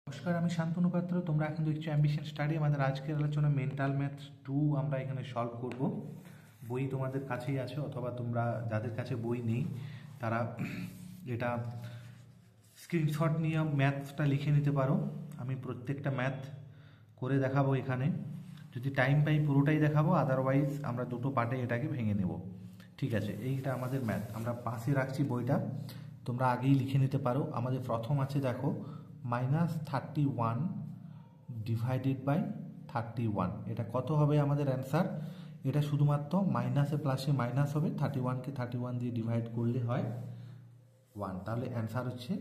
নমস্কার, আমি শান্তনু পাত্র। তোমরা এখন দেখছো অ্যাম্বিশন স্টাডি। আমাদের আজকের আলোচনা মেন্টাল ম্যাথ 2 আমরা এখানে সলভ করব। বই তোমাদের কাছেই আছে, অথবা তোমরা যাদের কাছে বই নেই তারা এটা স্ক্রিনশট নিয়ে ম্যাথটা লিখে নিতে পারো। আমি প্রত্যেকটা ম্যাথ করে দেখাবো এখানে, যদি টাইম পাই পুরোটাই দেখাবো, আদারওয়াইজ আমরা দুটো পার্টে এটাকে ভেঙে নেব। ঠিক আছে, এইটা আমাদের ম্যাথ, আমরা পাশে রাখছি বইটা, তোমরা আগেই লিখে নিতে পারো। আমাদের প্রথম আছে, দেখো, -31 ডিভাইডেড বাই 31। এটা কত হবে আমাদের অ্যান্সার? এটা শুধুমাত্র মাইনাসে প্লাসে মাইনাস হবে, 31কে 31 দিয়ে ডিভাইড করলে হয় 1, তাহলে অ্যান্সার হচ্ছে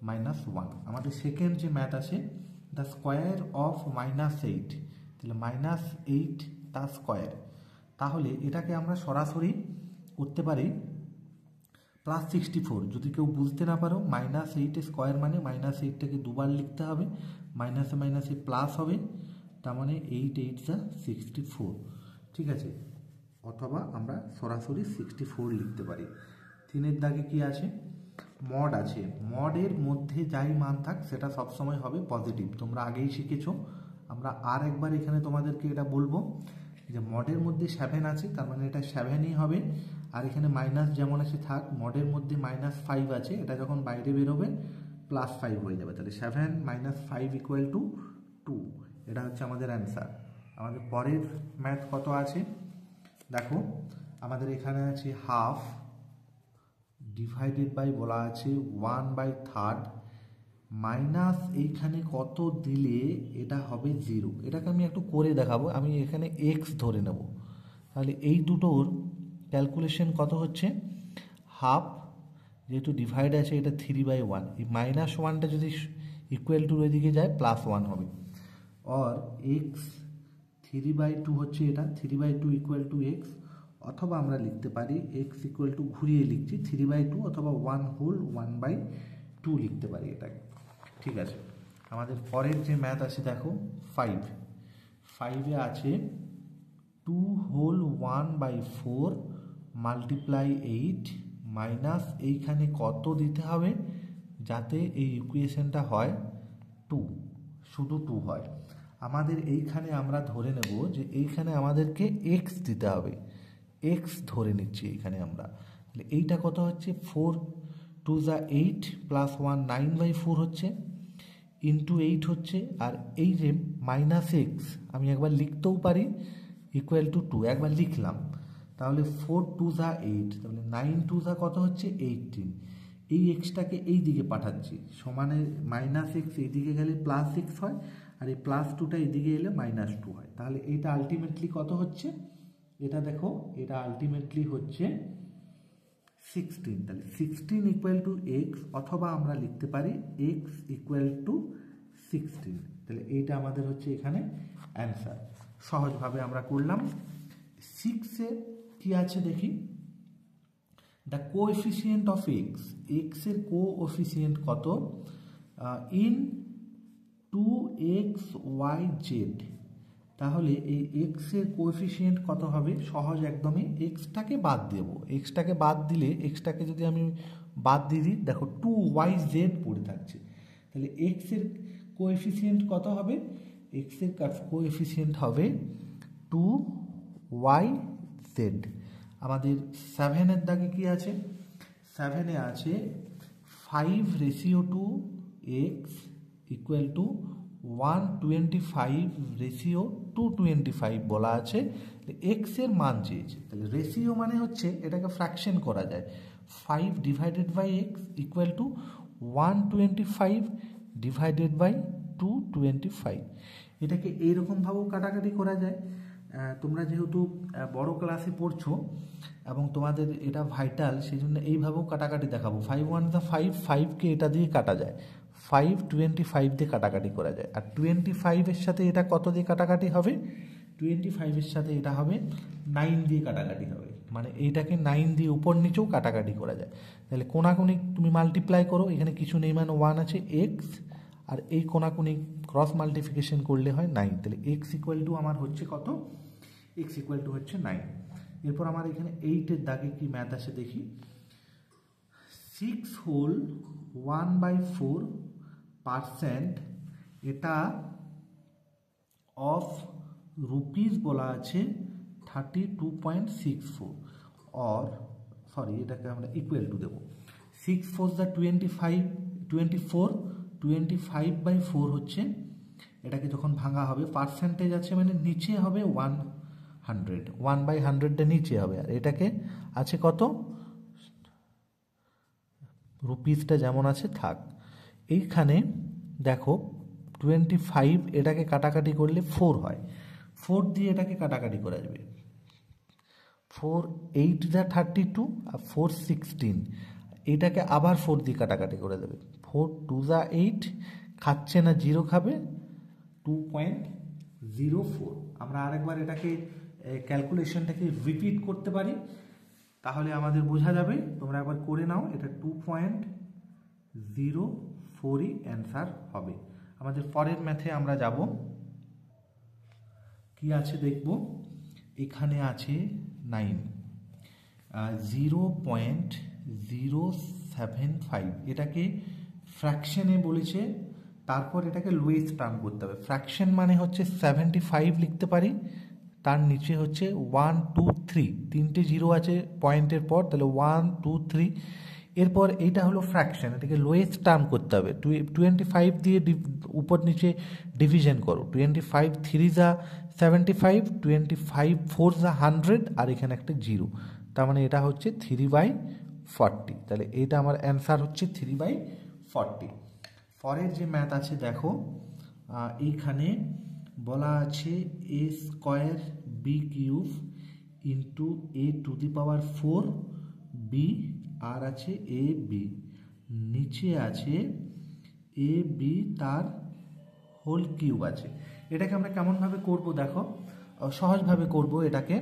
-1। আমাদের সেকেন্ড যে ম্যাথ আছে, দ্য স্কোয়ার অফ -8, তাহলে -8 তার স্কোয়ার। তাহলে এটাকে আমরা সরাসরি করতে পারি +64। যদি কেউ বুঝতে না পারো, -8 স্কোয়ার মানে -8টাকে দুবার লিখতে হবে, মাইনাসে মাইনাসে প্লাস হবে, তার মানে 8 8 যা 64। ঠিক আছে, অথবা আমরা সরাসরি 64 লিখতে পারি। তিনের দাগে কি আছে? মড আছে। মডের মধ্যে যাই মান থাক সেটা সবসময় হবে পজিটিভ, তোমরা আগেই শিখেছো। আমরা আর একবার এখানে তোমাদেরকে এটা বলবো যে মডের মধ্যে 7 আছে, তার মানে এটা 7ই হবে। আর এখানে মাইনাস যেমন আছে থাক, মডের মধ্যে -5 আছে, এটা যখন বাইরে বেরোবে +5 হয়ে যাবে, তাহলে 7 - 5 = 2। এটা হচ্ছে আমাদের অ্যান্সার। আমাদের পরের ম্যাথ কত আছে দেখো, আমাদের এখানে আছে হাফ ডিভাইডেড বাই বলা আছে 1/3 মাইনাস এইখানে কত দিলে এটা হবে 0। এটাকে আমি একটু করে দেখাবো, আমি এখানে x ধরে নেব। তাহলে এই দুটোর ক্যালকুলেশন কত হচ্ছে? হাফ যেহেতু ডিভাইড আছে, এটা 3/1, এই -1টা যদি ইকুয়াল টুর ওইদিকে যায় +1 হবে। আর x 3/2 হচ্ছে, এটা 3/2 = x, অথবা আমরা লিখতে পারি x = ঘুরিয়ে লিখছি 3/2, অথবা 1/2 লিখতে পারি এটাকে। ঠিক আছে, আমাদের পরের যে ম্যাথ আছে দেখো 5 আছে 2 হোল 1/4 মাল্টিপ্লাই 8 মাইনাস এইখানে কত দিতে হবে যাতে এই ইকুয়েশনটা হয় 2, শুধু 2 হয়। আমাদের এইখানে আমরা ধরে নেব যে এইখানে আমাদেরকে x দিতে হবে, x ধরে নিচ্ছি এইখানে আমরা। তাহলে এইটা কত হচ্ছে? 4 2 যা 8 +1 9/4 হচ্ছে, ইন্টু 8 হচ্ছে, আর এই যে -x আমি একবার লিখতেও পারি =2, একবার লিখলাম, তাহলে 4 2 যা 8, তাহলে 9 2 যা কত হচ্ছে? 18। এই এক্সটাকে এই দিকে পাঠাচ্ছি, সমানে -x এইদিকে গেলে +x হয়, আর এই +2টা এদিকে এলে -2 হয়। তাহলে এইটা আলটিমেটলি কত হচ্ছে? এটা দেখো, এটা আলটিমেটলি হচ্ছে 16। তাহলে 16 = x, অথবা আমরা লিখতে পারি x = 16। তাহলে এইটা আমাদের হচ্ছে এখানে অ্যান্সার। সহজভাবে আমরা করলাম। 6-এ কি আছে দেখি, the coefficient of x, x এর কোএফিসিয়েন্ট কত ইন 2xyz। তাহলে এই এক্স এর কোএফিসিয়েন্ট কত হবে? সহজ একদমই, এক্সটাকে বাদ দেব, এক্সটাকে বাদ দিলে, এক্সটাকে যদি আমি বাদ দিয়ে দিই, দেখো 2yz পড়ে থাকছে, তাহলে এক্স এর কোএফিসিয়েন্ট কত হবে? এক্স এর কোএফিসিয়েন্ট হবে 2yz। আমাদের 7-এর দাগে কি আছে? 7-এ আছে 5:2x = 125:225 বলা আছে। এক্স এর মান চেয়েছে, তাহলে রেশিও মানে হচ্ছে এটাকে ফ্র্যাকশন করা যায়। 5 ডিভাইডেড বাই এক্স = 125/225। এটাকে এইরকমভাবেও কাটাকাটি করা যায়। তোমরা যেহেতু বড় ক্লাসে পড়ছো এবং তোমাদের এটা ভাইটাল, সেই জন্য এইভাবেও কাটাকাটি দেখাবো। 5 1 যা 5, 5কে এটা দিয়ে কাটা যায়, 5 25 দিয়ে কাটাকাটি করা যায়। আর 25-এর সাথে এটা কত দিয়ে কাটাকাটি হবে? 25-এর সাথে এটা হবে 9 দিয়ে কাটাকাটি হবে, মানে এইটাকে 9 দিয়ে উপর নিচেও কাটাকাটি করা যায়। তাহলে কোনাকুনি তুমি মাল্টিপ্লাই করো, এখানে কিছু নেই মানে 1 আছে, x, আর এই কোনাকুনি ক্রস মাল্টিপ্লিকেশন করলে হয় 9। তাহলে x = আমার হচ্ছে কত? x = হচ্ছে 9। এরপর আমার এখানে 8-এর দাগে কি ম্যাথ আছে দেখি, 6 হোল 1/4% এটা অফ রুপিস বলা আছে 32.64 অর সরি এটাকে আমরা ইকুয়াল টু দেবো 6 4 দ্য 24 25/4 হচ্ছে, এটাকে যখন ভাঙা হবে পার্সেন্টেজ আছে মানে নিচে হবে 100 1/100 নিচে হবে, আর এটাকে আছে কত, রুপিসটা যেমন আছে থাক। এইখানে দেখো 25 এটাকে কাটাকাটি করলে 4 হয়, 4 দিয়ে এটাকে কাটাকাটি করা যাবে, 4 8 যা 32 আর 4 16, এটাকে আবার 4 দিয়ে কাটাকাটি করে দেবে, 4 2 যা 8, খাচ্ছে না 0 খাবে 2.04। আমরা আরেকবার এটাকে ক্যালকুলেশনটাকে রিপিট করতে পারি, তাহলে আমাদের বোঝা যাবে, তোমরা একবার করে নাও, এটা 2.04ই অ্যান্সার হবে। আমাদের পরের ম্যাথে আমরা যাব, কি আছে দেখব, এখানে আছে 9 0.075, এটাকে ফ্র্যাকশনে বলেছে, তারপর এটাকে লোয়েস্ট টার্ম করতে হবে। ফ্র্যাকশন মানে হচ্ছে 75 লিখতে পারি, তার নিচে হচ্ছে 1 2 3, তিনটে জিরো আছে পয়েন্টের পর, তাহলে 1 2 3, এরপর এইটা হলো ফ্র্যাকশন, এটাকে লোয়েস্ট টার্ম করতে হবে। 25 দিয়ে উপর নিচে ডিভিশন করো, 25 3 যা 75, 25 4 যা 100, আর এখানে একটা জিরো, তার মানে এটা হচ্ছে 3/40, তাহলে এটা আমার অ্যান্সার হচ্ছে 3/40। পরের যে ম্যাথ আছে দেখো, এইখানে বলা আছে a square B cube into a⁴ b, আর আছে এ বি, নিচে আছে এ বি তার হোল কিউব আছে। এটাকে আমরা কেমনভাবে করব দেখো, সহজভাবে করব এটাকে।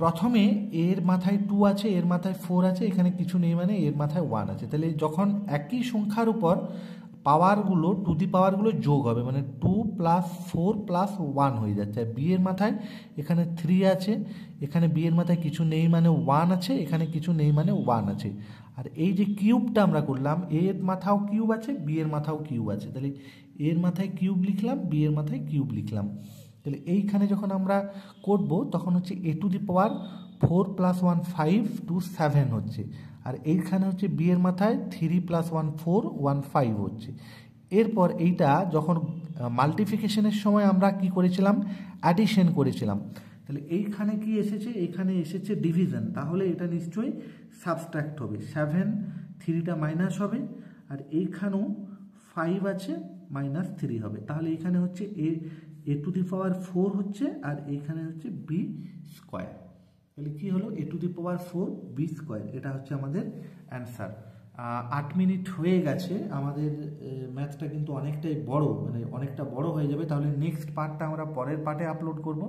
প্রথমে এর মাথায় 2 আছে, এর মাথায় 4 আছে, এখানে কিছু নেই মানে এর মাথায় 1 আছে, তাহলে যখন একই সংখ্যার উপর পাওয়ারগুলো টু দি পাওয়ারগুলো যোগ হবে মানে 2 + 4 + 1 হয়ে যাচ্ছে। আর বি এর মাথায় এখানে 3 আছে, এখানে বি এর মাথায় কিছু নেই মানে 1 আছে, এখানে কিছু নেই মানে 1 আছে। আর এই যে কিউবটা আমরা করলাম, এর মাথাও কিউব আছে, বি এর মাথাও কিউব আছে, তাহলে এর মাথায় কিউব লিখলাম, বি এর মাথায় কিউব লিখলাম। তাহলে এইখানে যখন আমরা করব তখন হচ্ছে a⁴ 4 + 1 5 to 7 হচ্ছে, আর এইখানে হচ্ছে বি এর মাথায় 3 + 1 4 1 5 হচ্ছে। এরপর এইটা যখন মাল্টিপ্লিকেশনের সময় আমরা কি করেছিলাম, অ্যাডিশন করেছিলাম, তাহলে এইখানে কি এসেছে, এইখানে এসেছে ডিভিশন, তাহলে এটা নিশ্চয়ই সাবস্ট্রাক্ট হবে, 7 3টা মাইনাস হবে, আর এইখানেও 5 আছে -3 হবে, তাহলে এইখানে হচ্ছে a⁴ হচ্ছে, আর এইখানে হচ্ছে বি স্কোয়ার, তাহলে কি হলো a⁴ বি স্কোয়ার, এটা হচ্ছে আমাদের অ্যান্সার। 8 মিনিট হয়ে গেছে, আমাদের ম্যাথটা কিন্তু অনেকটাই বড়, মানে অনেকটা বড় হয়ে যাবে, তাহলে নেক্সট পার্টটা আমরা পরের পার্টে আপলোড করব।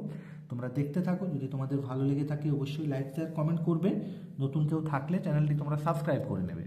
তোমরা দেখতে থাকো, যদি তোমাদের ভালো লেগে থাকে অবশ্যই লাইক শেয়ার কমেন্ট করবে, নতুন কেউ থাকলে চ্যানেলটি তোমরা সাবস্ক্রাইব করে নেবে।